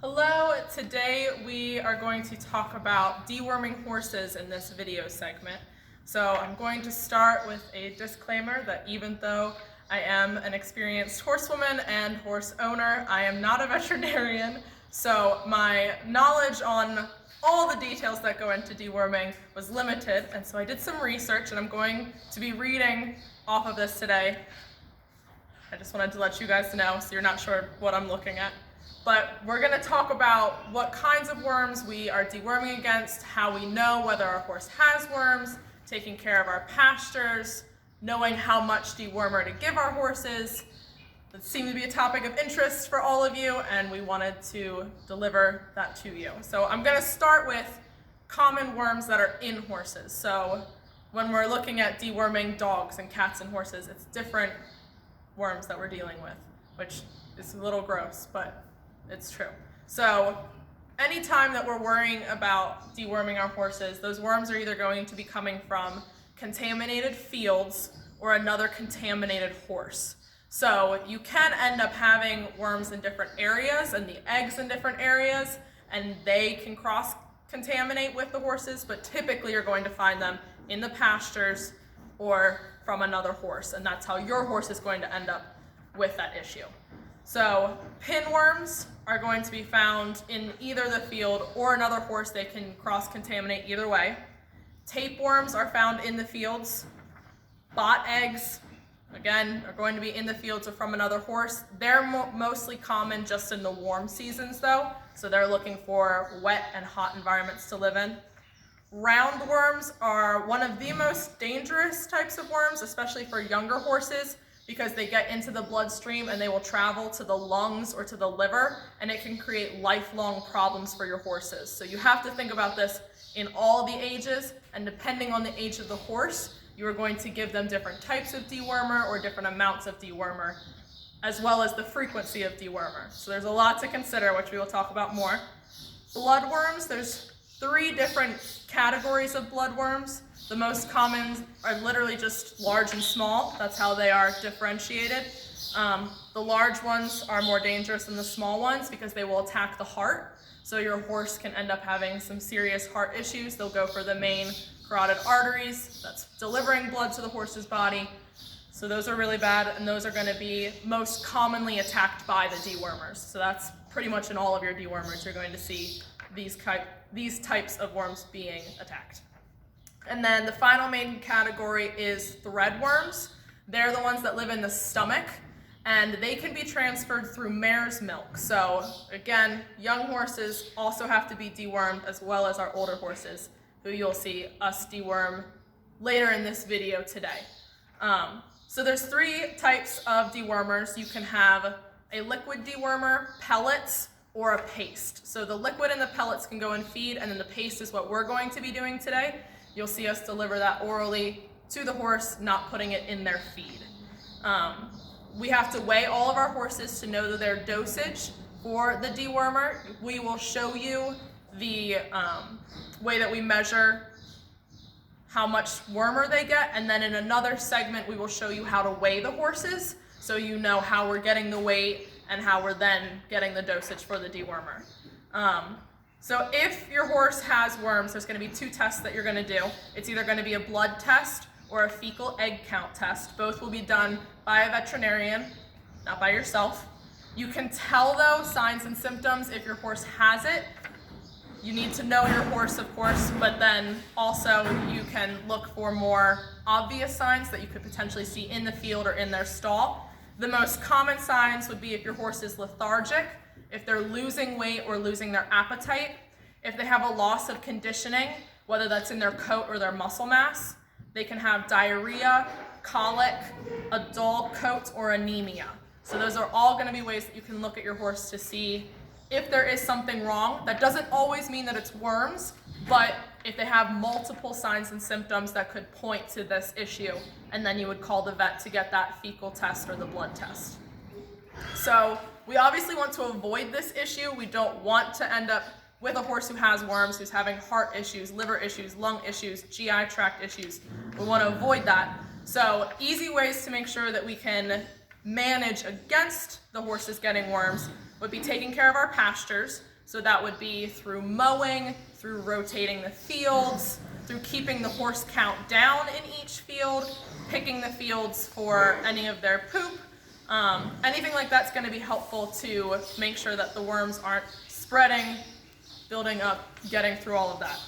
Hello, today we are going to talk about deworming horses in this video segment. So I'm going to start with a disclaimer that even though I am an experienced horsewoman and horse owner, I am not a veterinarian, so my knowledge on all the details that go into deworming was limited, and so I did some research and I'm going to be reading off of this today. I just wanted to let you guys know so you're not sure what I'm looking at. But we're going to talk about what kinds of worms we are deworming against, how we know whether our horse has worms, taking care of our pastures, knowing how much dewormer to give our horses. That seemed to be a topic of interest for all of you, and we wanted to deliver that to you. So I'm going to start with common worms that are in horses. So when we're looking at deworming dogs and cats and horses, it's different worms that we're dealing with, which is a little gross, but it's true. So anytime that we're worrying about deworming our horses, those worms are either going to be coming from contaminated fields or another contaminated horse. So you can end up having worms in different areas and the eggs in different areas, and they can cross-contaminate with the horses, but typically you're going to find them in the pastures or from another horse, and that's how your horse is going to end up with that issue. So pinworms are going to be found in either the field or another horse. They can cross-contaminate either way. Tapeworms are found in the fields. Bot eggs, again, are going to be in the fields or from another horse. They're mostly common just in the warm seasons though, so they're looking for wet and hot environments to live in. Roundworms are one of the most dangerous types of worms, especially for younger horses, because they get into the bloodstream and they will travel to the lungs or to the liver, and it can create lifelong problems for your horses. So you have to think about this in all the ages, and depending on the age of the horse, you are going to give them different types of dewormer or different amounts of dewormer, as well as the frequency of dewormer. So there's a lot to consider, which we will talk about more. Bloodworms, there's 3 different categories of bloodworms. The most common are literally just large and small. That's how they are differentiated. The large ones are more dangerous than the small ones because they will attack the heart. So your horse can end up having some serious heart issues. They'll go for the main carotid arteries that's delivering blood to the horse's body. So those are really bad, and those are going to be most commonly attacked by the dewormers. So that's pretty much in all of your dewormers you're going to see these types of worms being attacked. And then the final main category is threadworms. They're the ones that live in the stomach, and they can be transferred through mare's milk. So again, young horses also have to be dewormed, as well as our older horses, who you'll see us deworm later in this video today. So there's 3 types of dewormers. You can have a liquid dewormer, pellets, or a paste. So the liquid and the pellets can go in feed, and then the paste is what we're going to be doing today. You'll see us deliver that orally to the horse, not putting it in their feed. We have to weigh all of our horses to know their dosage for the dewormer. We will show you the way that we measure how much wormer they get, and then in another segment we will show you how to weigh the horses so you know how we're getting the weight and how we're then getting the dosage for the dewormer. So if your horse has worms, there's going to be 2 tests that you're going to do. It's either going to be a blood test or a fecal egg count test. Both will be done by a veterinarian, not by yourself. You can tell though signs and symptoms if your horse has it. You need to know your horse, of course, but then also you can look for more obvious signs that you could potentially see in the field or in their stall. The most common signs would be if your horse is lethargic, if they're losing weight or losing their appetite, if they have a loss of conditioning, whether that's in their coat or their muscle mass. They can have diarrhea, colic, a dull coat, or anemia. So those are all going to be ways that you can look at your horse to see if there is something wrong. That doesn't always mean that it's worms, but if they have multiple signs and symptoms that could point to this issue, and then you would call the vet to get that fecal test or the blood test. So we obviously want to avoid this issue. We don't want to end up with a horse who has worms, who's having heart issues, liver issues, lung issues, GI tract issues. We want to avoid that. So easy ways to make sure that we can manage against the horses getting worms would be taking care of our pastures. So that would be through mowing, through rotating the fields, through keeping the horse count down in each field, picking the fields for any of their poop. Anything like that's going to be helpful to make sure that the worms aren't spreading, building up, getting through all of that.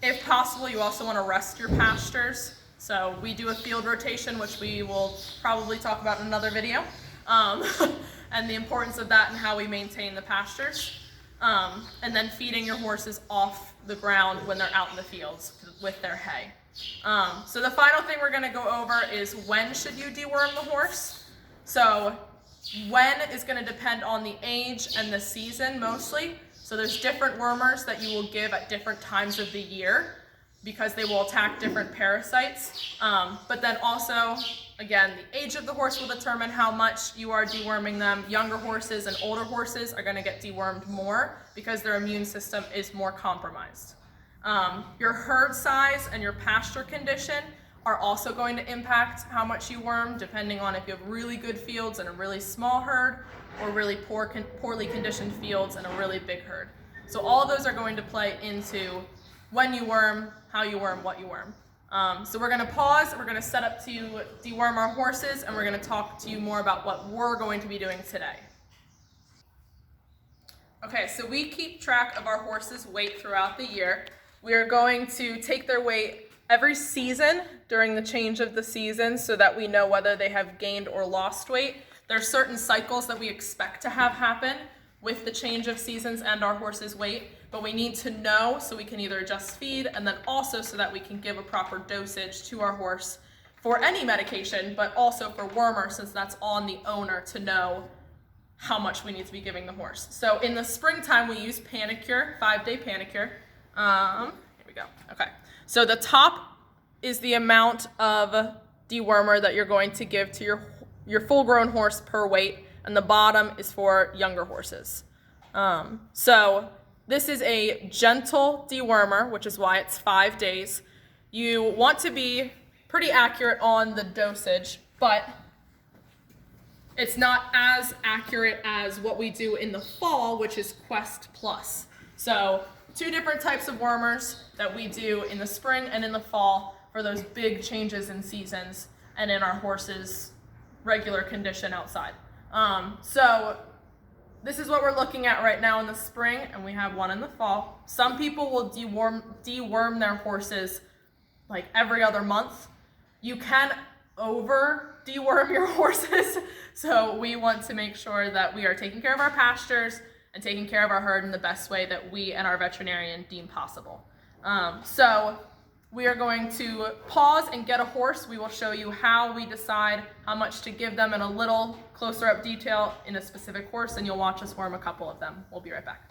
If possible, you also want to rest your pastures. So we do a field rotation, which we will probably talk about in another video, and the importance of that and how we maintain the pastures. And then feeding your horses off the ground when they're out in the fields with their hay. So the final thing we're going to go over is when should you deworm the horse. So when is going to depend on the age and the season mostly. So there's different wormers that you will give at different times of the year because they will attack different parasites. But then also, again, the age of the horse will determine how much you are deworming them. Younger horses and older horses are going to get dewormed more because their immune system is more compromised. Your herd size and your pasture condition are also going to impact how much you worm, depending on if you have really good fields and a really small herd, or really poorly conditioned fields and a really big herd. So all of those are going to play into when you worm, how you worm, what you worm. So we're going to pause, we're going to set up to deworm our horses, and we're going to talk to you more about what we're going to be doing today. Okay, so we keep track of our horses' weight throughout the year. We are going to take their weight every season during the change of the season so that we know whether they have gained or lost weight. There are certain cycles that we expect to have happen with the change of seasons and our horse's weight, but we need to know so we can either adjust feed and then also so that we can give a proper dosage to our horse for any medication, but also for wormer, since that's on the owner to know how much we need to be giving the horse. So in the springtime, we use Panicure, 5-day Panicure. Here we go. Okay. So the top is the amount of dewormer that you're going to give to your full-grown horse per weight, and the bottom is for younger horses. So this is a gentle dewormer, which is why it's 5 days. You want to be pretty accurate on the dosage, but it's not as accurate as what we do in the fall, which is Quest Plus. So 2 different types of wormers that we do in the spring and in the fall for those big changes in seasons and in our horses' regular condition outside. So this is what we're looking at right now in the spring, and we have one in the fall. Some people will deworm their horses like every other month. You can over deworm your horses, so we want to make sure that we are taking care of our pastures and taking care of our herd in the best way that we and our veterinarian deem possible. So we are going to pause and get a horse. We will show you how we decide how much to give them in a little closer up detail in a specific horse, and you'll watch us worm a couple of them. We'll be right back.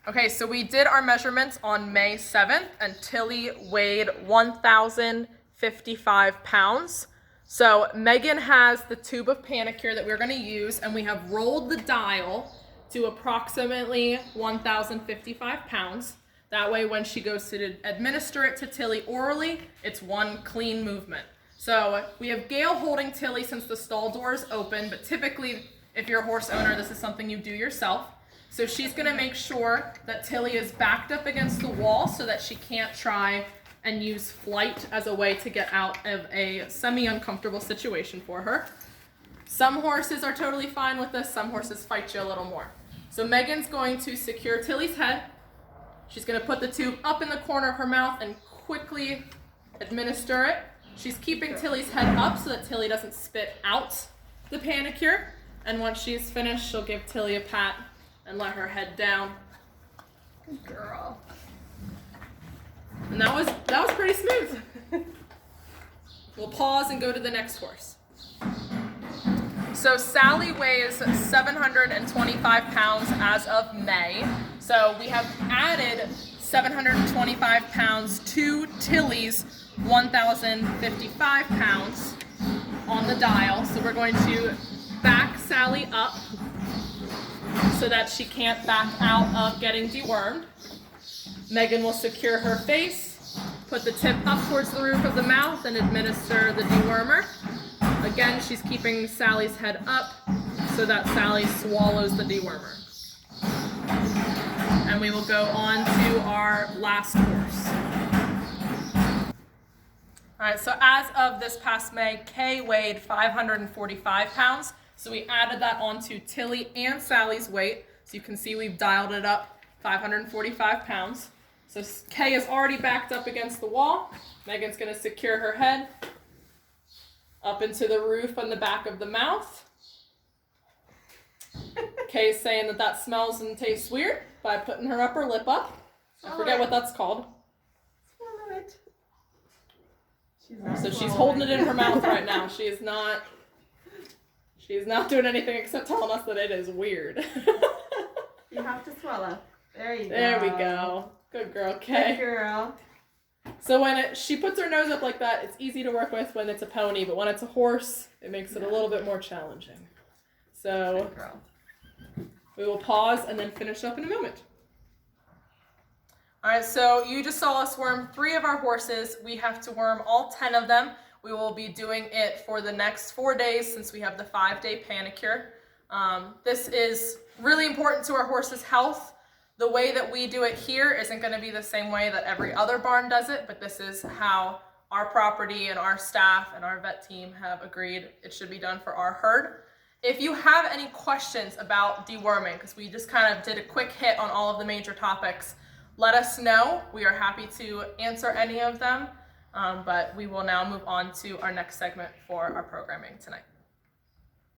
Okay, so we did our measurements on May 7th, and Tilly weighed 1,055 pounds. So Megan has the tube of Panicure that we're going to use, and we have rolled the dial to approximately 1,055 pounds. That way, when she goes to administer it to Tilly orally, it's one clean movement. So we have Gail holding Tilly since the stall door is open, but typically, if you're a horse owner, this is something you do yourself. So she's going to make sure that Tilly is backed up against the wall so that she can't try and use flight as a way to get out of a semi-uncomfortable situation for her. Some horses are totally fine with this. Some horses fight you a little more. So Megan's going to secure Tilly's head. She's going to put the tube up in the corner of her mouth and quickly administer it. She's keeping Tilly's head up so that Tilly doesn't spit out the Panicure. And once she's finished, she'll give Tilly a pat and let her head down. Good girl. And that was pretty smooth. We'll pause and go to the next horse. So Sally weighs 725 pounds as of May. So we have added 725 pounds to Tilly's 1,055 pounds on the dial. So we're going to back Sally up so that she can't back out of getting dewormed. Megan will secure her face, put the tip up towards the roof of the mouth, and administer the dewormer. Again, she's keeping Sally's head up so that Sally swallows the dewormer. And we will go on to our last horse. All right, so as of this past May, Kay weighed 545 pounds. So we added that onto Tilly and Sally's weight. So you can see we've dialed it up 545 pounds. So Kay is already backed up against the wall. Megan's gonna secure her head up into the roof on the back of the mouth. Kay's saying that that smells and tastes weird by putting her upper lip up. I forget what that's called. Swallow it. So she's holding it in her mouth right now. She is not doing anything except telling us that it is weird. You have to swallow. There you go. There we go. Good girl, Kay. Good girl. So when she puts her nose up like that, it's easy to work with when it's a pony, but when it's a horse, it makes it a little bit more challenging. So Good girl. we will pause and then finish up in a moment. All right, so you just saw us worm 3 of our horses. We have to worm all 10 of them. We will be doing it for the next 4 days since we have the 5-day panicure. This is really important to our horse's health. The way that we do it here isn't going to be the same way that every other barn does it, but this is how our property and our staff and our vet team have agreed it should be done for our herd. If you have any questions about deworming, because we just kind of did a quick hit on all of the major topics, let us know. We are happy to answer any of them, but we will now move on to our next segment for our programming tonight.